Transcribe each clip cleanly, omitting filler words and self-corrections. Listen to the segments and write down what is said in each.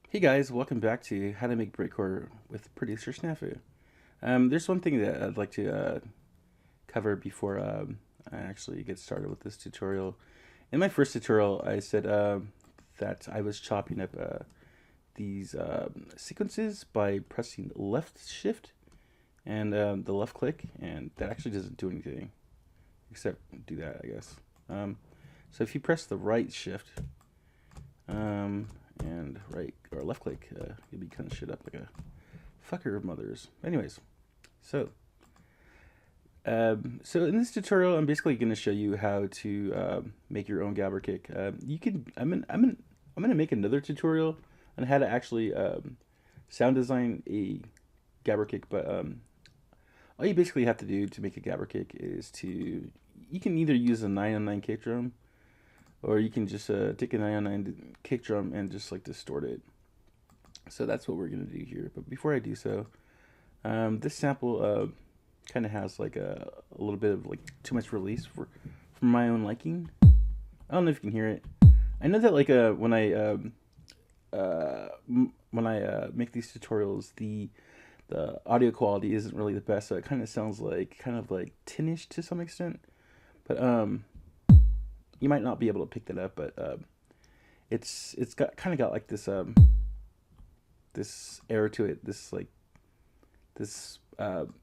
Hey guys, welcome back to How to Make Breakcore with Producer Snafu. There's one thing that I'd like to cover before I actually get started with this tutorial. In my first tutorial, I said that I was chopping up these sequences by pressing left shift and the left click, and that actually doesn't do anything except do that, I guess. So if you press the right shift, and right or left click, you'll be cutting shit up like a fucker of mothers. Anyways, so so in this tutorial, I'm basically going to show you how to make your own gabber kick. You can. I'm gonna make another tutorial on how to actually sound design a gabber kick, but all you basically have to do to make a gabber kick is to you can either use a 909 kick drum, or you can just take a 909 kick drum and just like distort it. So that's what we're gonna do here. But before I do so, this sample kind of has like a little bit of like too much release for my own liking. I don't know if you can hear it. I know that like when I make these tutorials, the audio quality isn't really the best, so it kind of sounds like tinnish to some extent. But you might not be able to pick that up, but it's got kind of got like this air to it, this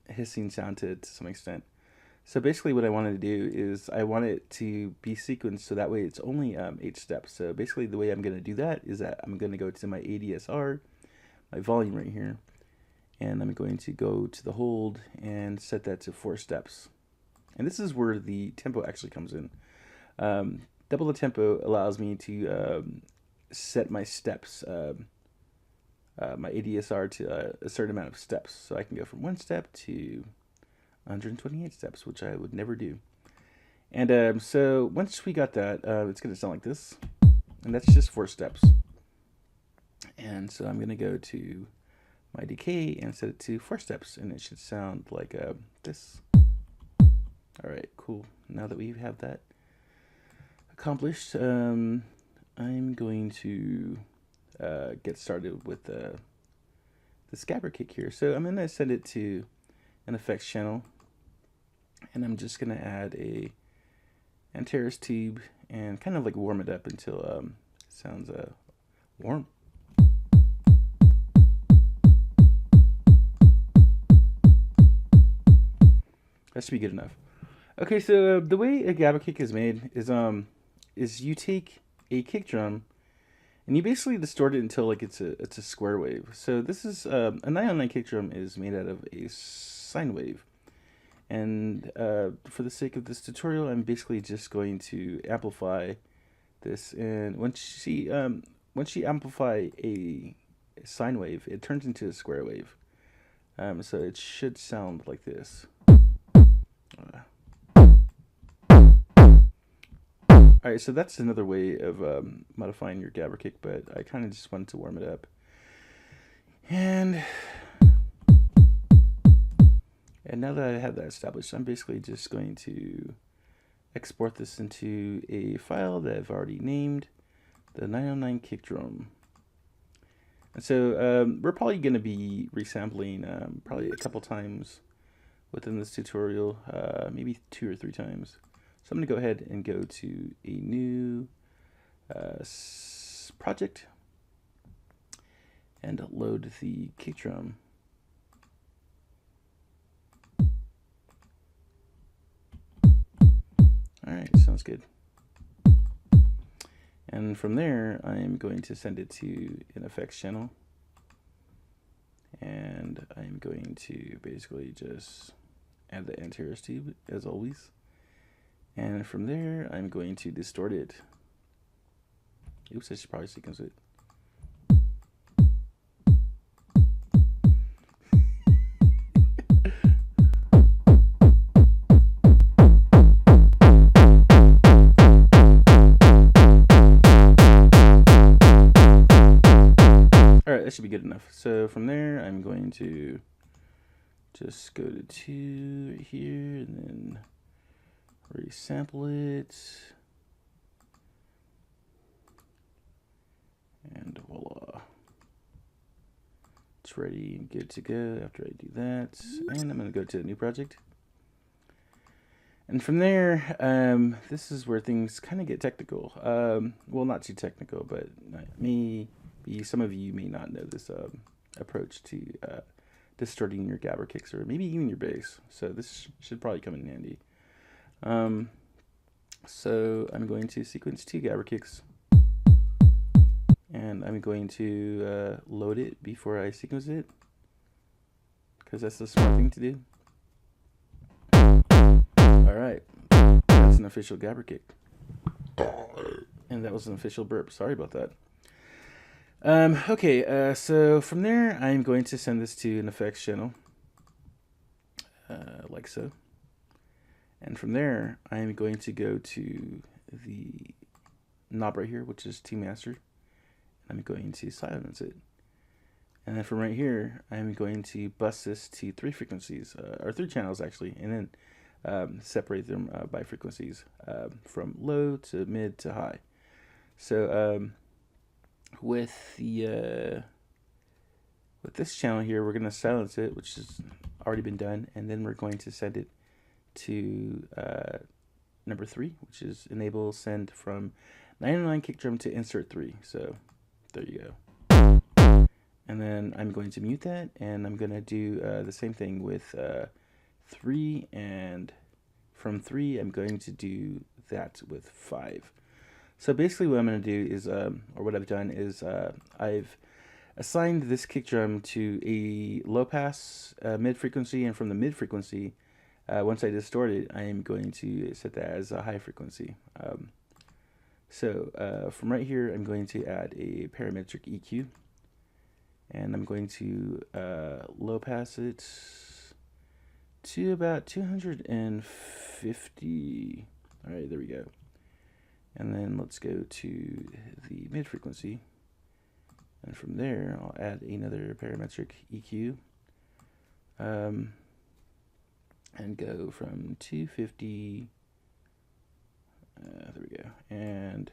hissing sound to some extent. So basically, what I wanted to do is I want it to be sequenced so that way it's only 8 steps. So basically, the way I'm going to do that is that I'm going to go to my ADSR, my volume right here, and I'm going to go to the hold and set that to 4 steps. And this is where the tempo actually comes in. Double the tempo allows me to set my steps, my ADSR to a certain amount of steps. So I can go from 1 step to 128 steps, which I would never do. And so once we got that, it's going to sound like this. And that's just 4 steps. And so I'm going to go to my decay and set it to 4 steps. And it should sound like this. All right, cool. Now that we have that accomplished, I'm going to get started with the scabber kick here. So I'm going to send it to an effects channel, and I'm just going to add a Antares tube and kind of like warm it up until it sounds warm. That should be good enough. Okay, so the way a gabber kick is made is you take a kick drum and you basically distort it until like it's a square wave. So this is a 909 kick drum is made out of a sine wave, and for the sake of this tutorial, I'm basically just going to amplify this. And once you amplify a sine wave, it turns into a square wave. So it should sound like this. Alright, so that's another way of modifying your gabber kick, but I kind of just wanted to warm it up. And now that I have that established, I'm basically just going to export this into a file that I've already named, the 909 kick drum. And so we're probably going to be resampling probably a couple times within this tutorial, maybe 2 or 3 times. So I'm going to go ahead and go to a new project and load the kick drum. Alright, sounds good. And from there, I'm going to send it to an effects channel. And I'm going to basically just add the Antares tube, as always. And from there, I'm going to distort it. Oops, I should probably sequence it. Alright, that should be good enough. So from there, I'm going to just go to 2 here and then resample it, and voila. it's ready and good to go after I do that. And I'm going to go to a new project. And from there, this is where things kind of get technical. Well, not too technical, but maybe some of you may not know this approach to distorting your gabber kicks, or maybe even your bass. So this should probably come in handy. So I'm going to sequence 2 gabber kicks. And I'm going to load it before I sequence it, because that's the smart thing to do. Alright, that's an official gabber kick. And that was an official burp. Sorry about that. Okay, so from there, I'm going to send this to an effects channel, like so. And from there, I'm going to go to the knob right here, which is T master. I'm going to silence it. And then from right here, I'm going to bus this to 3 frequencies, or 3 channels actually, and then separate them by frequencies, from low to mid to high. So with this channel here, we're going to silence it, which has already been done, and then we're going to send it to number 3, which is enable send from 909 kick drum to insert 3. So there you go. And then I'm going to mute that, and I'm going to do the same thing with 3, and from 3 I'm going to do that with 5. So basically what I'm going to do is, or what I've done is, I've assigned this kick drum to a low pass mid frequency, and from the mid frequency, once I distort it, I am going to set that as a high frequency. So from right here, I'm going to add a parametric EQ, and I'm going to low pass it to about 250. All right, there we go. And then let's go to the mid frequency, and from there I'll add another parametric EQ, and go from 250. There we go, and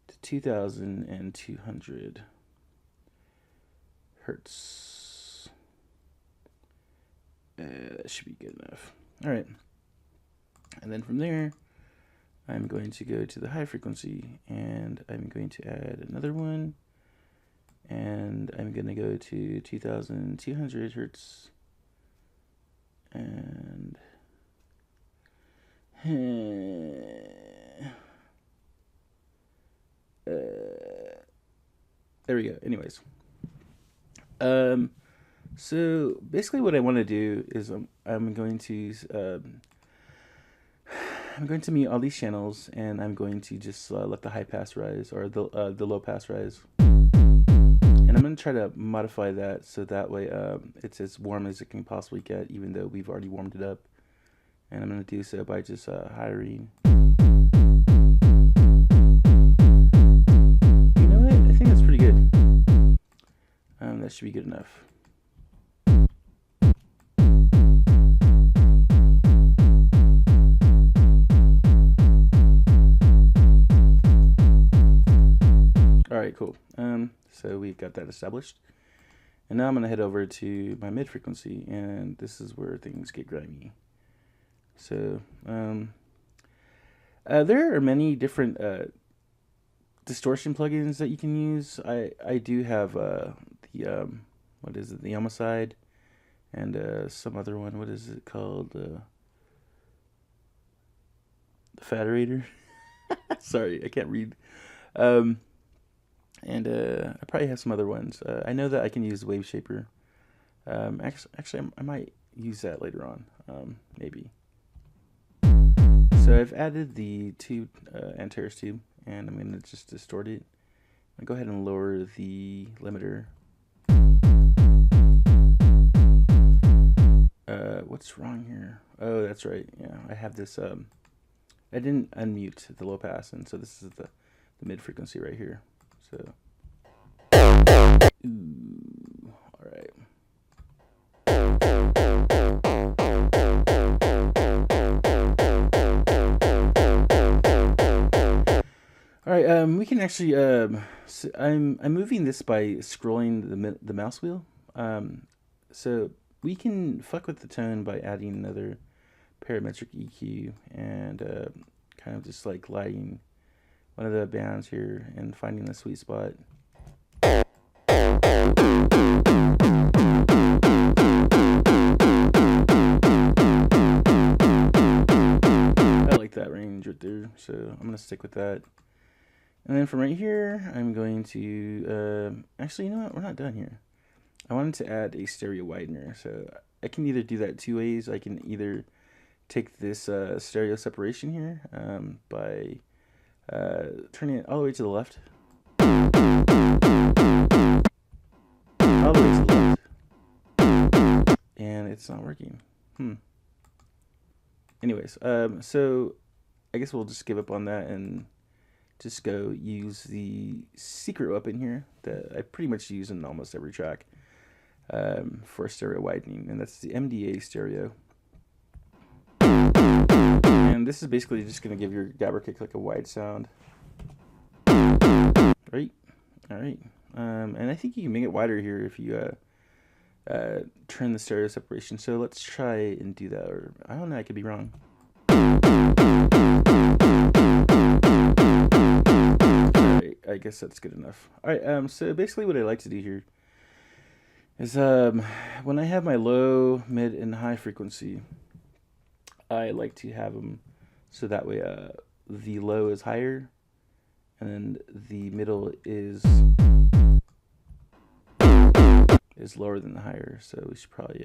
to 2,200 hertz. That should be good enough. All right, and then from there, I'm going to go to the high frequency, and I'm going to add another one, and I'm going to go to 2,200 hertz, and there we go. Anyways, so basically what I want to do is I'm going to mute all these channels, and I'm going to just let the high pass rise, or the low pass rise, and I'm going to try to modify that so that way it's as warm as it can possibly get, even though we've already warmed it up. And I'm going to do so by just hiring. You know what? I think that's pretty good. That should be good enough. Alright, cool. So we've got that established. And now I'm going to head over to my mid frequency, and this is where things get grimy. So there are many different distortion plugins that you can use. I do have the what is it, the Homicide, and some other one. What is it called? The Federator. Sorry, I can't read. And I probably have some other ones. I know that I can use Wave Shaper. Actually, I might use that later on. Maybe. So I've added the tube, Antares tube, and I'm going to just distort it. I'll go ahead and lower the limiter. What's wrong here? Oh, that's right. Yeah, I have this. I didn't unmute the low pass, and so this is the mid frequency right here. So, ooh, all right. All right, we can actually. So I'm moving this by scrolling the mouse wheel. So we can fuck with the tone by adding another parametric EQ and kind of just like lighting one of the bands here and finding the sweet spot. I like that range right there, so I'm gonna stick with that. And then from right here, I'm going to actually, you know what? We're not done here. I wanted to add a stereo widener, so I can either do that two ways. I can either take this stereo separation here by turning it all the way to the left. All the way to the left. And it's not working. Anyways, so I guess we'll just give up on that and just go use the secret weapon here that I pretty much use in almost every track for stereo widening, and that's the MDA stereo. And this is basically just going to give your gabber kick like a wide sound. Right? Alright. And I think you can make it wider here if you turn the stereo separation. So let's try and do that. Or I don't know, I could be wrong. Alright, I guess that's good enough. Alright, so basically what I like to do here is when I have my low, mid, and high frequency, I like to have them so that way the low is higher and then the middle is lower than the higher. So we should probably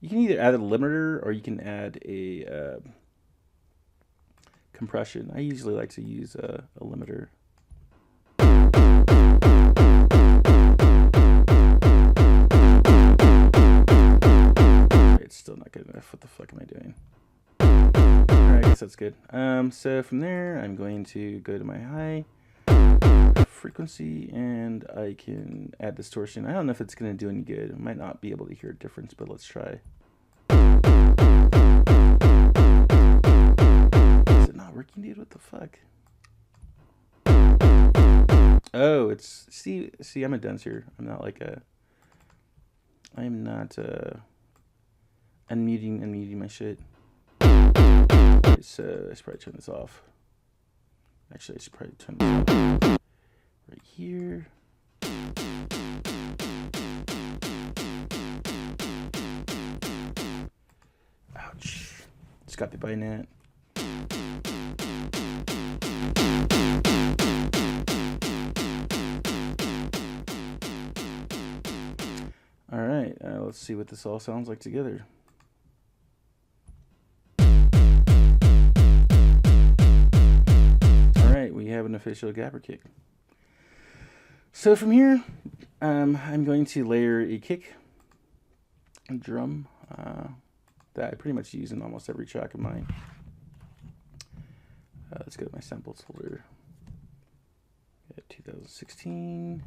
you can either add a limiter or you can add a compression. I usually like to use a limiter. It's still not good enough. What the fuck am I doing? Alright, I guess that's good. So from there, I'm going to go to my high frequency and I can add distortion. I don't know if it's going to do any good. I might not be able to hear a difference, but let's try. Is it not working, dude? What the fuck? Oh, it's see, I'm a denser. I'm not like a. I'm not unmuting my shit. So I should probably turn this off. Actually, I should probably turn this off right here. Ouch. Just got bit by a gnat. Alright, let's see what this all sounds like together. Alright, we have an official gabber kick. So from here, I'm going to layer a kick, a drum, that I pretty much use in almost every track of mine. Let's go to my samples folder. 2016.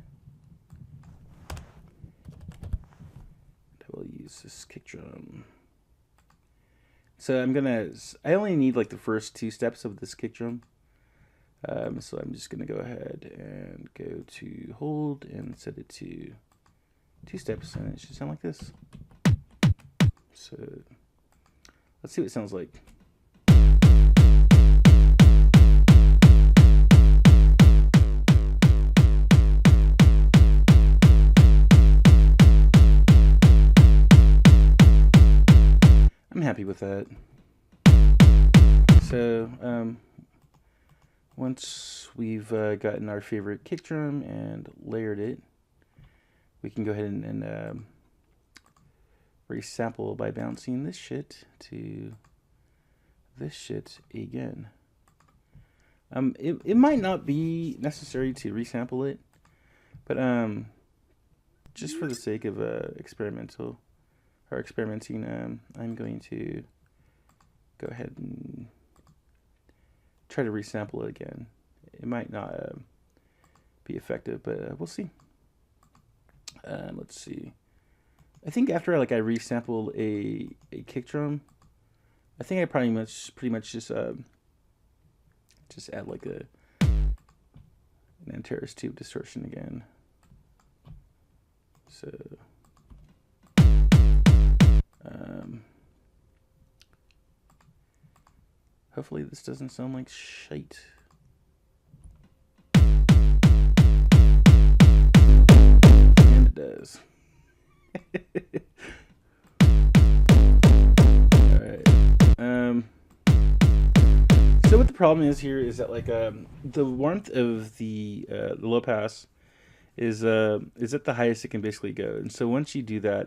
We'll use this kick drum. So I only need like the first two steps of this kick drum. So I'm just gonna go ahead and go to hold and set it to 2 steps, and it should sound like this. So let's see what it sounds like. I'm happy with that. So once we've gotten our favorite kick drum and layered it, we can go ahead and resample by bouncing this shit to this shit again. It might not be necessary to resample it, but just for the sake of experimenting, I'm going to go ahead and try to resample it again. It might not be effective, but we'll see. Let's see. I think after I resample a kick drum, I think I pretty much just add like an Antares tube distortion again. so hopefully this doesn't sound like shite. And it does. Alright. So what the problem is here is that like the warmth of the low pass is at the highest it can basically go, and so once you do that,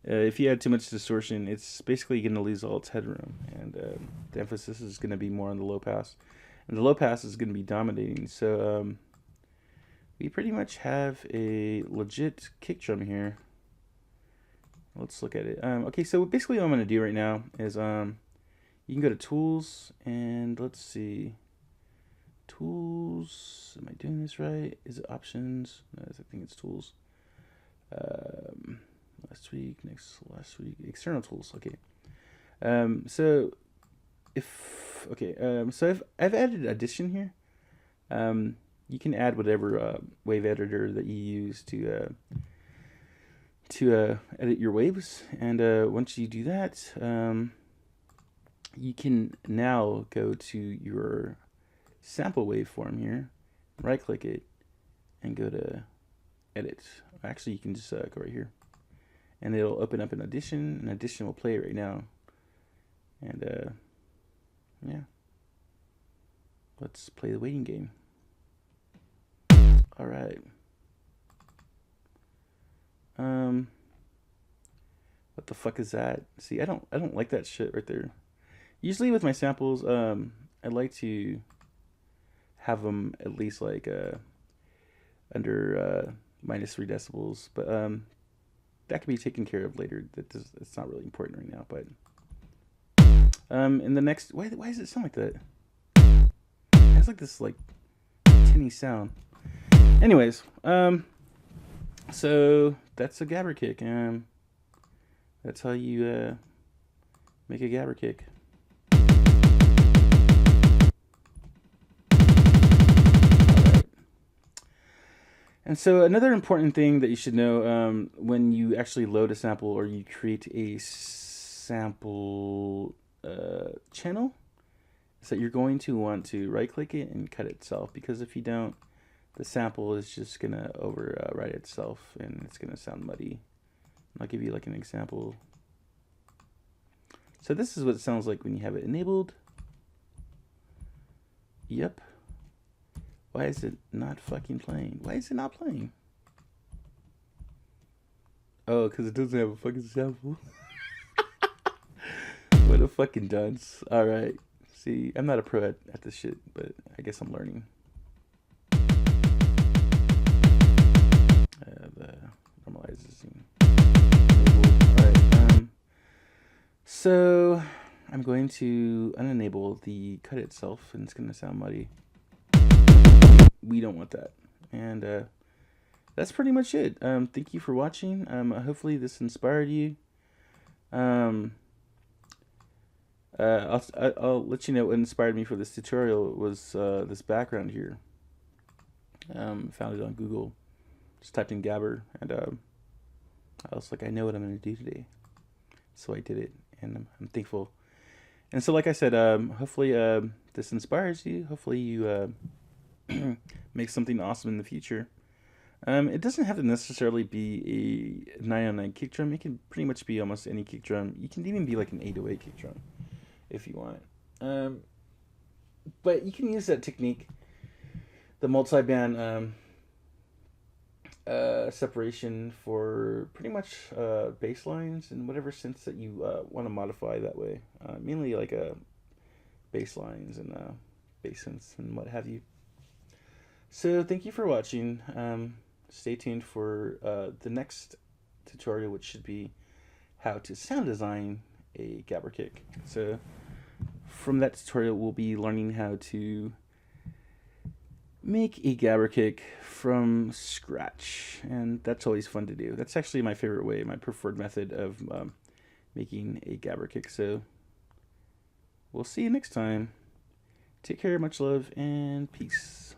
if you add too much distortion, it's basically going to lose all its headroom, and the emphasis is going to be more on the low pass, and the low pass is going to be dominating. So we pretty much have a legit kick drum here. Let's look at it. Okay, so basically what I'm going to do right now is you can go to Tools, and let's see. Tools. Am I doing this right? Is it Options? No, I think it's Tools. Last week, External Tools. Okay. So I've added Addition here. You can add whatever wave editor that you use to edit your waves, and once you do that, you can now go to your sample waveform here, right click it, and go to edit. Actually, you can just go right here, and it'll open up an Audition, and Audition will play it right now. And yeah, let's play the waiting game. All right. What the fuck is that? See, I don't like that shit right there. Usually with my samples, I like to have them at least like under -3 decibels, but that can be taken care of later. It's not really important right now. But in the next, why does it sound like that? It has like this like tinny sound. Anyways, so that's a gabber kick, and that's how you make a gabber kick. And so another important thing that you should know when you actually load a sample or you create a sample channel is that you're going to want to right click it and cut itself, because if you don't, the sample is just going to overwrite itself and it's going to sound muddy. I'll give you like an example. So this is what it sounds like when you have it enabled. Yep. Why is it not fucking playing? Why is it not playing? Oh, because it doesn't have a fucking sample. What a fucking dunce. Alright. See, I'm not a pro at this shit, but I guess I'm learning. The normalizing. Alright. So I'm going to unenable the cut itself, and it's going to sound muddy. We don't want that. And that's pretty much it. Thank you for watching. Hopefully this inspired you. I'll let you know what inspired me for this tutorial was this background here. Found it on Google. Just typed in Gabber, and I was like, I know what I'm going to do today. So I did it, and I'm thankful. And so like I said, hopefully this inspires you. Hopefully you make something awesome in the future. It doesn't have to necessarily be a 909 kick drum. It can pretty much be almost any kick drum. You can even be like an 808 kick drum if you want. But you can use that technique, the multi-band separation, for pretty much bass lines in whatever sense that you want to modify that way. Mainly like bass lines and bass synths and what have you. So thank you for watching. Stay tuned for the next tutorial, which should be how to sound design a gabber kick. So from that tutorial, we'll be learning how to make a gabber kick from scratch, and that's always fun to do. That's actually my favorite way, my preferred method of making a gabber kick. So we'll see you next time. Take care, much love, and peace.